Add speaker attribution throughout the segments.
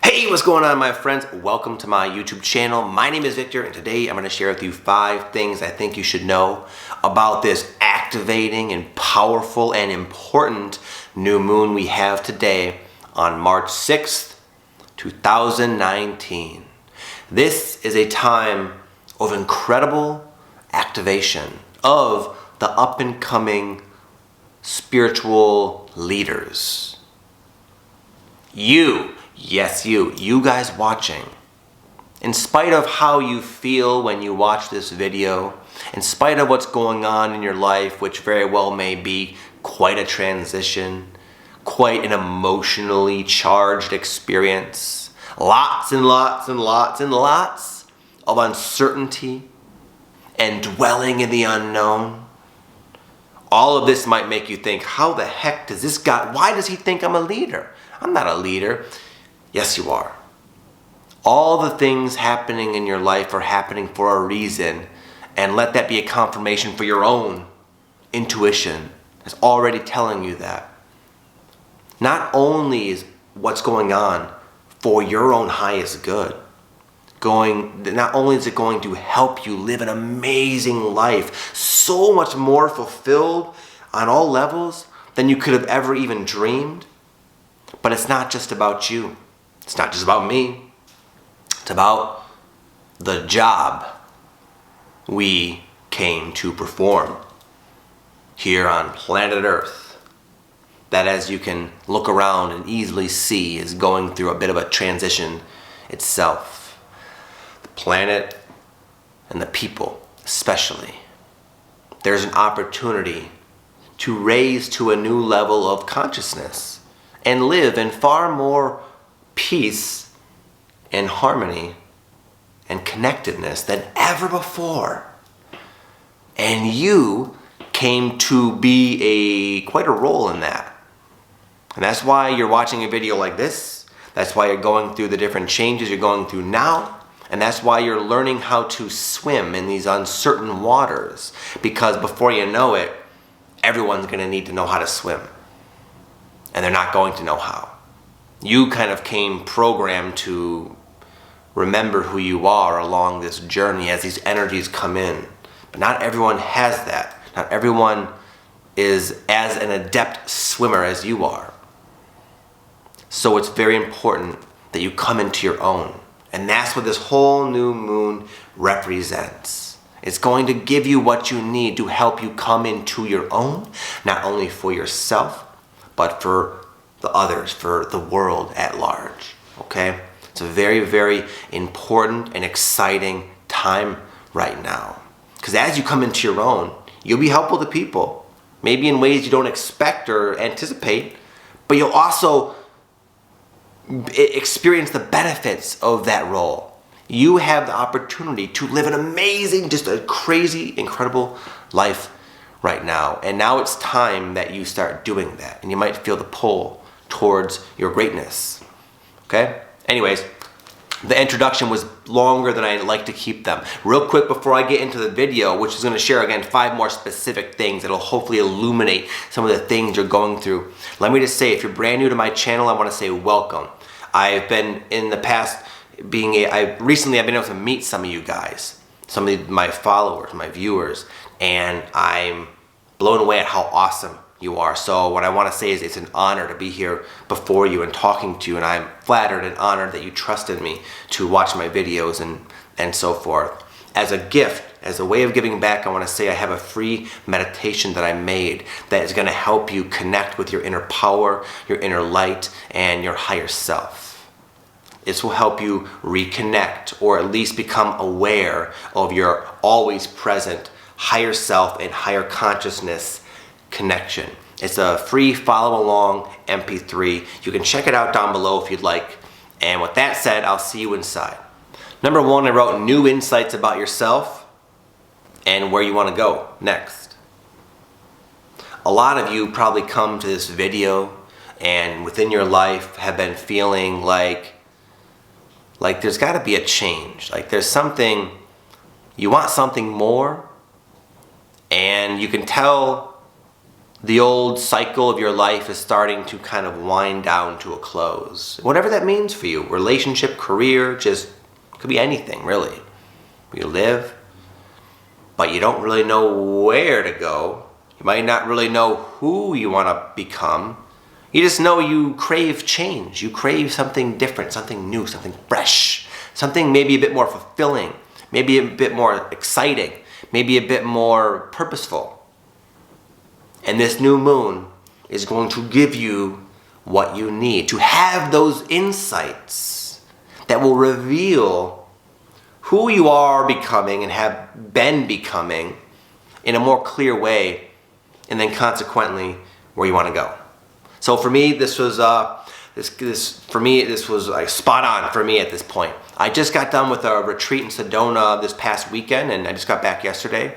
Speaker 1: Hey, what's going on, my friends? Welcome to my YouTube channel. My name is Victor, and today I'm going to share with you 5 things I think you should know about this activating and powerful and important new moon we have today on March 6th, 2019. This is a time of incredible activation of the up-and-coming spiritual leaders. Yes, you guys watching, in spite of how you feel when you watch this video, in spite of what's going on in your life, which very well may be quite a transition, quite an emotionally charged experience, lots and lots and lots and lots of uncertainty and dwelling in the unknown. All of this might make you think, how the heck does this guy, why does he think I'm a leader? I'm not a leader. Yes, you are. All the things happening in your life are happening for a reason, and let that be a confirmation for your own intuition. It's already telling you that. Not only is what's going on for your own highest good, not only is it going to help you live an amazing life, so much more fulfilled on all levels than you could have ever even dreamed, but it's not just about you. It's not just about me. It's about the job we came to perform here on planet Earth, that, as you can look around and easily see, is going through a bit of a transition itself. The planet and the people especially. There's an opportunity to raise to a new level of consciousness and live in far more peace and harmony and connectedness than ever before. And you came to be quite a role in that. And that's why you're watching a video like this. That's why you're going through the different changes you're going through now. And that's why you're learning how to swim in these uncertain waters. Because before you know it, everyone's going to need to know how to swim. And they're not going to know how. You kind of came programmed to remember who you are along this journey as these energies come in. But not everyone has that. Not everyone is as an adept swimmer as you are. So it's very important that you come into your own. And that's what this whole new moon represents. It's going to give you what you need to help you come into your own, not only for yourself, but for the others, for the world at large, okay? It's a very, very important and exciting time right now. Because as you come into your own, you'll be helpful to people, maybe in ways you don't expect or anticipate, but you'll also experience the benefits of that role. You have the opportunity to live an amazing, just a crazy, incredible life right now. And now it's time that you start doing that. And you might feel the pull towards your greatness. Okay? Anyways, the introduction was longer than I like to keep them. Real quick before I get into the video, which is going to share again 5 more specific things that'll hopefully illuminate some of the things you're going through. Let me just say, if you're brand new to my channel, I want to say welcome. I've been in the past recently I've been able to meet some of you guys, some of my followers, my viewers, and I'm blown away at how awesome you are. So what I want to say is it's an honor to be here before you and talking to you, and I'm flattered and honored that you trusted me to watch my videos and so forth. As a gift, as a way of giving back, I want to say I have a free meditation that I made that is going to help you connect with your inner power, your inner light, and your higher self. This will help you reconnect, or at least become aware of your always present higher self and higher consciousness connection. It's a free follow along MP3. You can check it out down below if you'd like. And with that said, I'll see you inside. Number 1, I wrote new insights about yourself and where you want to go next. A lot of you probably come to this video and within your life have been feeling like there's got to be a change. Like there's something, you want something more, and you can tell the old cycle of your life is starting to kind of wind down to a close. Whatever that means for you, relationship, career, just could be anything really. You live, but you don't really know where to go. You might not really know who you want to become. You just know you crave change. You crave something different, something new, something fresh, something maybe a bit more fulfilling, maybe a bit more exciting, maybe a bit more purposeful. And this new moon is going to give you what you need to have those insights that will reveal who you are becoming and have been becoming in a more clear way, and then consequently where you want to go. So for me, this was this was like spot on for me at this point. I just got done with a retreat in Sedona this past weekend, and I just got back yesterday.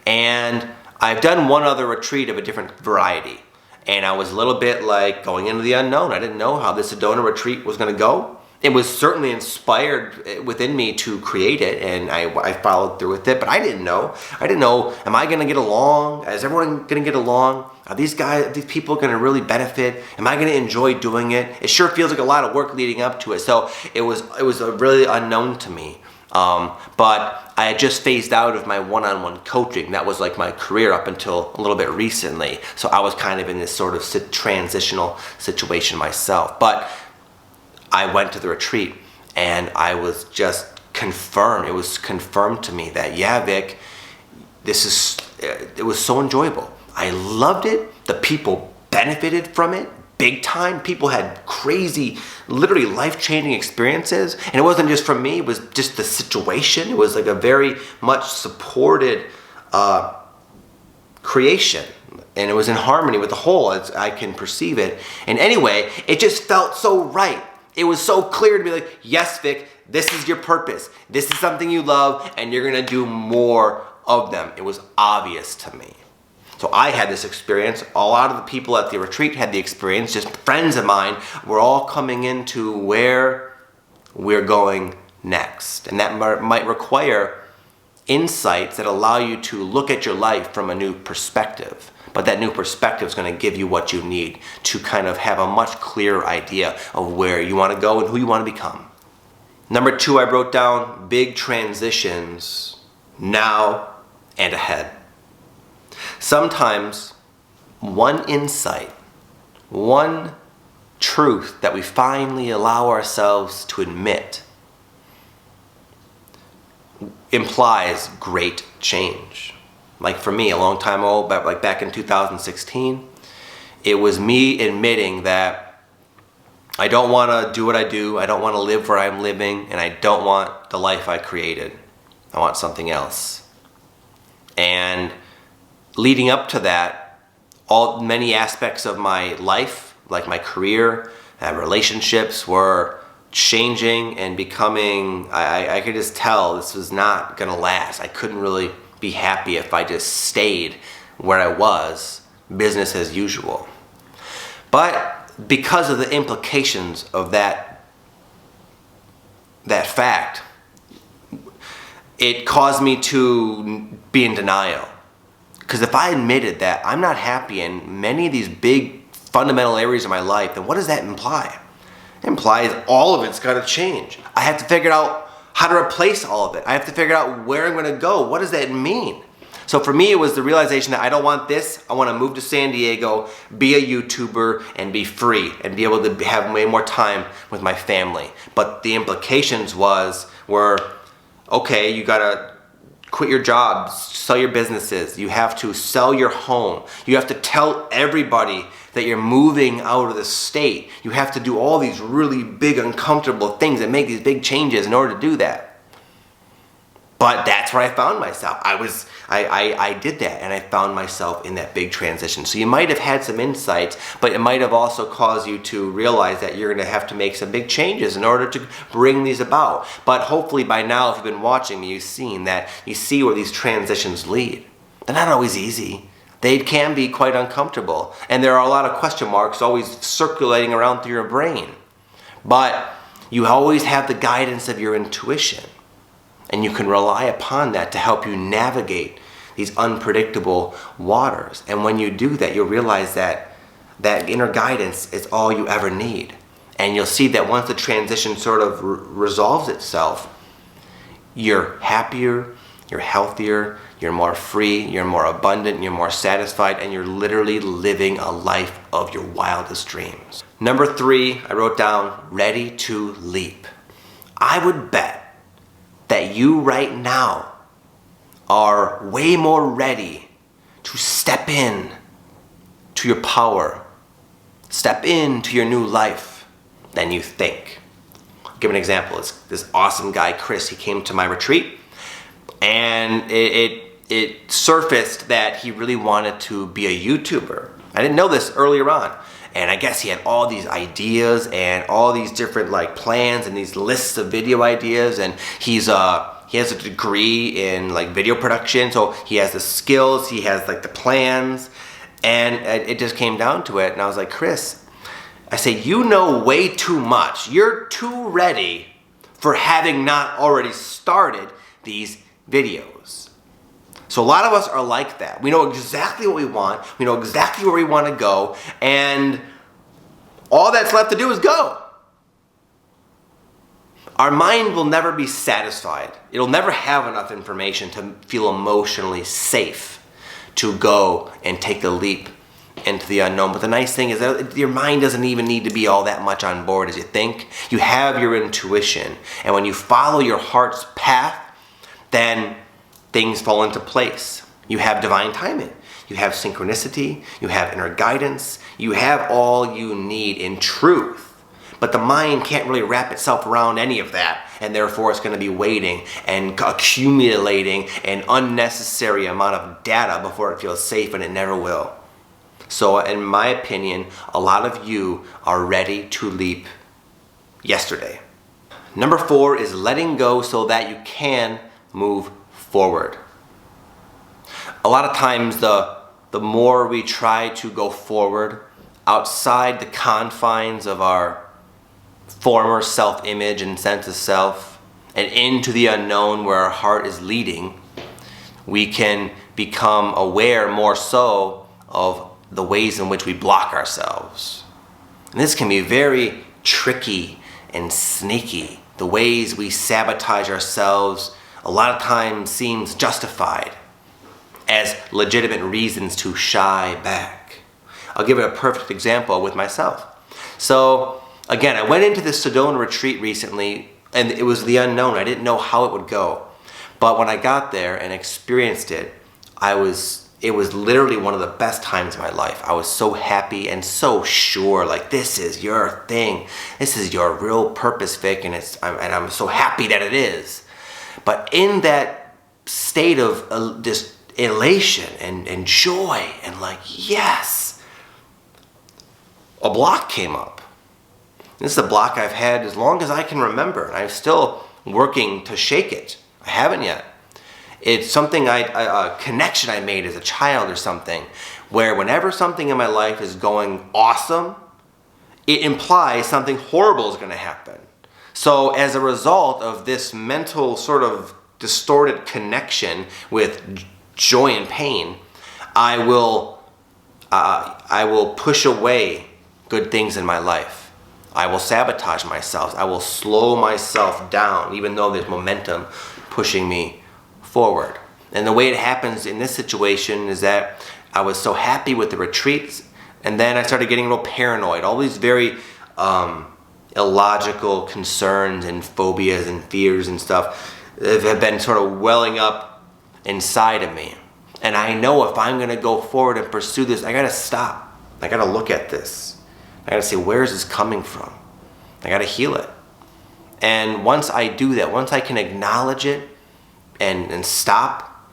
Speaker 1: And I've done one other retreat of a different variety, and I was a little bit like going into the unknown. I didn't know how this Sedona retreat was going to go. It was certainly inspired within me to create it, and I followed through with it, but I didn't know. Am I going to get along? Is everyone going to get along? Are these people going to really benefit? Am I going to enjoy doing it? It sure feels like a lot of work leading up to it, so it was really unknown to me. But I had just phased out of my one-on-one coaching. That was like my career up until a little bit recently. So I was kind of in this sort of transitional situation myself. But I went to the retreat and I was just confirmed. It was confirmed to me that, yeah, Vic, it was so enjoyable. I loved it. The people benefited from it big time. People had crazy, literally life-changing experiences. And it wasn't just from me, it was just the situation. It was like a very much supported creation. And it was in harmony with the whole, as I can perceive it. And anyway, it just felt so right. It was so clear to be like, yes, Vic, this is your purpose. This is something you love, and you're gonna do more of them. It was obvious to me. So I had this experience. A lot of the people at the retreat had the experience. Just friends of mine were all coming into where we're going next. And that might require insights that allow you to look at your life from a new perspective. But that new perspective is going to give you what you need to kind of have a much clearer idea of where you want to go and who you want to become. Number 2, I wrote down big transitions now and ahead. Sometimes one insight, one truth that we finally allow ourselves to admit implies great change. Like for me, a long time ago, like back in 2016, it was me admitting that I don't want to do what I do, I don't want to live where I'm living, and I don't want the life I created. I want something else. And leading up to that, many aspects of my life, like my career and relationships, were changing and becoming, I could just tell this was not gonna last. I couldn't really be happy if I just stayed where I was, business as usual. But because of the implications of that fact, it caused me to be in denial. Because if I admitted that I'm not happy in many of these big fundamental areas of my life, then what does that imply? It implies all of it's got to change. I have to figure out how to replace all of it. I have to figure out where I'm going to go. What does that mean? So for me, it was the realization that I don't want this. I want to move to San Diego, be a YouTuber, and be free, and be able to have way more time with my family. But the implications were, okay, you got to quit your jobs, sell your businesses. You have to sell your home. You have to tell everybody that you're moving out of the state. You have to do all these really big, uncomfortable things and make these big changes in order to do that. But that's where I found myself. I did that, and I found myself in that big transition. So you might have had some insights, but it might have also caused you to realize that you're going to have to make some big changes in order to bring these about. But hopefully by now, if you've been watching me, you see where these transitions lead. They're not always easy. They can be quite uncomfortable, and there are a lot of question marks always circulating around through your brain. But you always have the guidance of your intuition. And you can rely upon that to help you navigate these unpredictable waters. And when you do that, you'll realize that that inner guidance is all you ever need. And you'll see that once the transition sort of resolves itself, you're happier, you're healthier, you're more free, you're more abundant, you're more satisfied, and you're literally living a life of your wildest dreams. Number 3, I wrote down, ready to leap. I would bet that you right now are way more ready to step in to your power, step into your new life than you think. I'll give an example. It's this awesome guy, Chris. He came to my retreat, and it surfaced that he really wanted to be a YouTuber. I didn't know this earlier on. And I guess he had all these ideas and all these different like plans and these lists of video ideas, and he has a degree in like video production, so he has the skills, he has like the plans, and it just came down to it. And I was like, Chris, I say, you know way too much. You're too ready for having not already started these videos. So a lot of us are like that. We know exactly what we want. We know exactly where we want to go. And all that's left to do is go. Our mind will never be satisfied. It'll never have enough information to feel emotionally safe to go and take the leap into the unknown. But the nice thing is that your mind doesn't even need to be all that much on board as you think. You have your intuition. And when you follow your heart's path, then things fall into place. You have divine timing. You have synchronicity. You have inner guidance. You have all you need in truth. But the mind can't really wrap itself around any of that, and therefore it's going to be waiting and accumulating an unnecessary amount of data before it feels safe, and it never will. So in my opinion, a lot of you are ready to leap yesterday. Number 4 is letting go so that you can move forward. A lot of times the more we try to go forward outside the confines of our former self-image and sense of self and into the unknown where our heart is leading, we can become aware more so of the ways in which we block ourselves. And this can be very tricky and sneaky. The ways we sabotage ourselves a lot of times seems justified as legitimate reasons to shy back. I'll give it a perfect example with myself. So again, I went into this Sedona retreat recently, and it was the unknown. I didn't know how it would go. But when I got there and experienced it, it was literally one of the best times of my life. I was so happy and so sure, like, this is your thing. This is your real purpose, Vic, and I'm so happy that it is. But in that state of just elation and joy and like, yes, a block came up. This is a block I've had as long as I can remember, and I'm still working to shake it. I haven't yet. It's something a connection I made as a child or something, where whenever something in my life is going awesome, it implies something horrible is going to happen. So as a result of this mental sort of distorted connection with joy and pain, I will push away good things in my life. I will sabotage myself. I will slow myself down, even though there's momentum pushing me forward. And the way it happens in this situation is that I was so happy with the retreats, and then I started getting real paranoid. All these very illogical concerns and phobias and fears and stuff have been sort of welling up inside of me. And I know if I'm going to go forward and pursue this, I got to stop. I got to look at this. I got to say, where is this coming from? I got to heal it. And once I do that, once I can acknowledge it and stop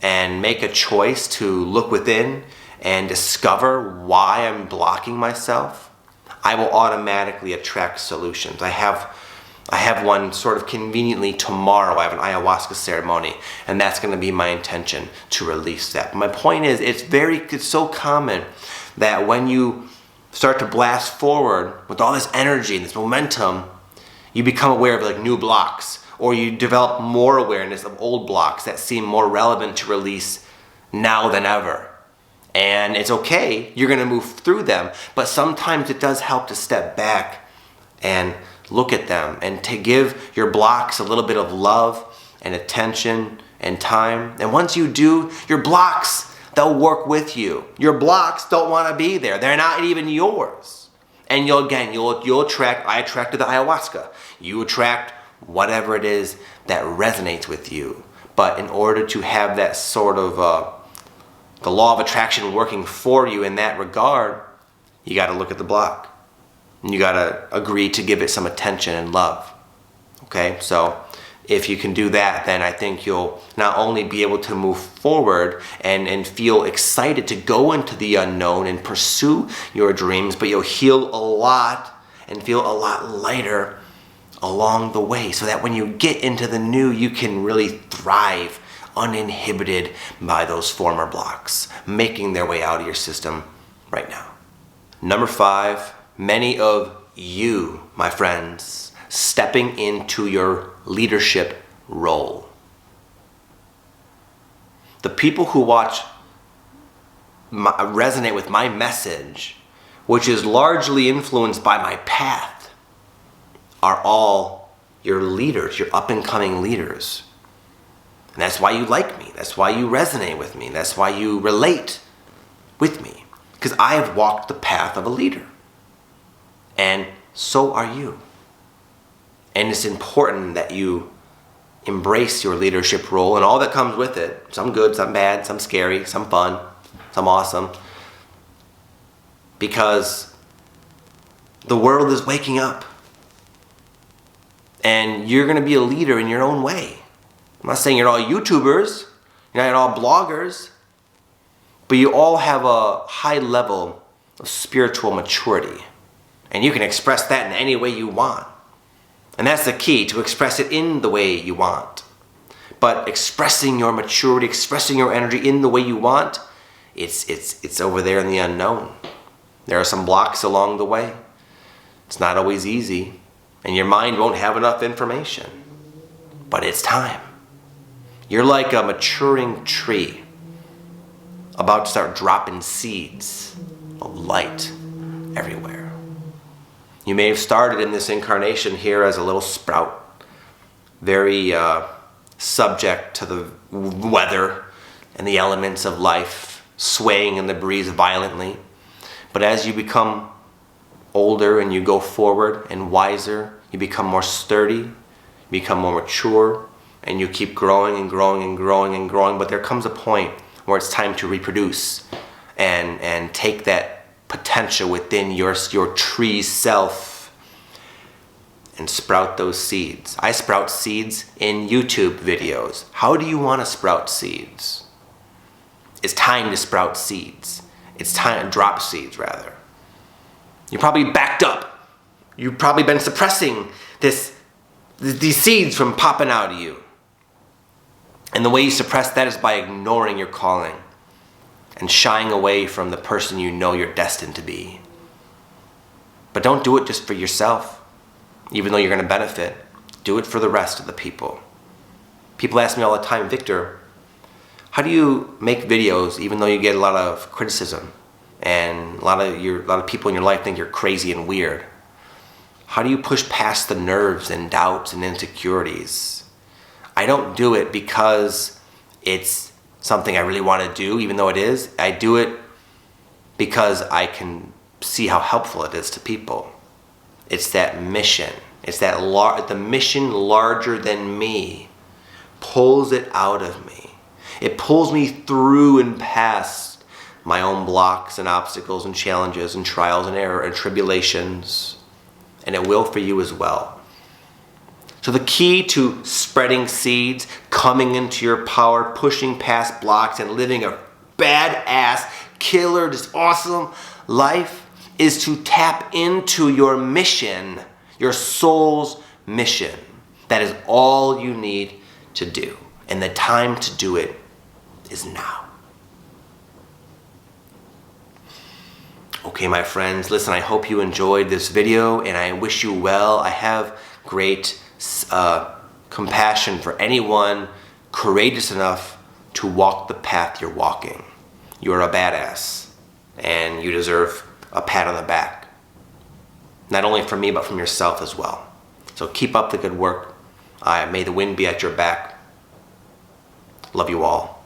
Speaker 1: and make a choice to look within and discover why I'm blocking myself, I will automatically attract solutions. I have one sort of conveniently tomorrow. I have an ayahuasca ceremony, and that's going to be my intention to release that. But my point is, it's so common that when you start to blast forward with all this energy and this momentum, you become aware of like new blocks, or you develop more awareness of old blocks that seem more relevant to release now than ever. And it's okay, you're gonna move through them, but sometimes it does help to step back and look at them and to give your blocks a little bit of love and attention and time. And once you do, your blocks, they'll work with you. Your blocks don't wanna be there. They're not even yours. And you'll attract, I attracted the ayahuasca. You attract whatever it is that resonates with you. But in order to have that sort of, the law of attraction working for you in that regard, you gotta look at the block. And you gotta agree to give it some attention and love. Okay, so if you can do that, then I think you'll not only be able to move forward and feel excited to go into the unknown and pursue your dreams, but you'll heal a lot and feel a lot lighter along the way, so that when you get into the new, you can really thrive uninhibited by those former blocks, making their way out of your system right now. Number 5, many of you, my friends, stepping into your leadership role. The people who resonate with my message, which is largely influenced by my path, are all your leaders, your up-and-coming leaders. And that's why you like me. That's why you resonate with me. That's why you relate with me. Because I have walked the path of a leader. And so are you. And it's important that you embrace your leadership role and all that comes with it. Some good, some bad, some scary, some fun, some awesome. Because the world is waking up. And you're going to be a leader in your own way. I'm not saying you're all YouTubers, you're not all bloggers, but you all have a high level of spiritual maturity. And you can express that in any way you want. And that's the key, to express it in the way you want. But expressing your maturity, expressing your energy in the way you want, it's over there in the unknown. There are some blocks along the way. It's not always easy. And your mind won't have enough information. But it's time. You're like a maturing tree, about to start dropping seeds of light everywhere. You may have started in this incarnation here as a little sprout, very subject to the weather and the elements of life, swaying in the breeze violently. But as you become older and you go forward and wiser, you become more sturdy, you become more mature, and you keep growing and growing and growing and growing. But there comes a point where it's time to reproduce and take that potential within your tree self and sprout those seeds. I sprout seeds in YouTube videos. How do you want to sprout seeds? It's time to sprout seeds. It's time to drop seeds, rather. You're probably backed up. You've probably been suppressing these seeds from popping out of you. And the way you suppress that is by ignoring your calling and shying away from the person you know you're destined to be. But don't do it just for yourself, even though you're going to benefit. Do it for the rest of the people. People ask me all the time, Victor, how do you make videos even though you get a lot of criticism and a lot of people in your life think you're crazy and weird? How do you push past the nerves and doubts and insecurities? I don't do it because it's something I really want to do, even though it is. I do it because I can see how helpful it is to people. It's that mission. It's that the mission larger than me pulls it out of me. It pulls me through and past my own blocks and obstacles and challenges and trials and error and tribulations. And it will for you as well. So the key to spreading seeds, coming into your power, pushing past blocks, and living a badass, killer, just awesome life is to tap into your mission, your soul's mission. That is all you need to do. And the time to do it is now. Okay, my friends, listen, I hope you enjoyed this video and I wish you well. I have great compassion for anyone courageous enough to walk the path you're walking. You're a badass, and you deserve a pat on the back. Not only from me, but from yourself as well. So keep up the good work. May the wind be at your back. Love you all.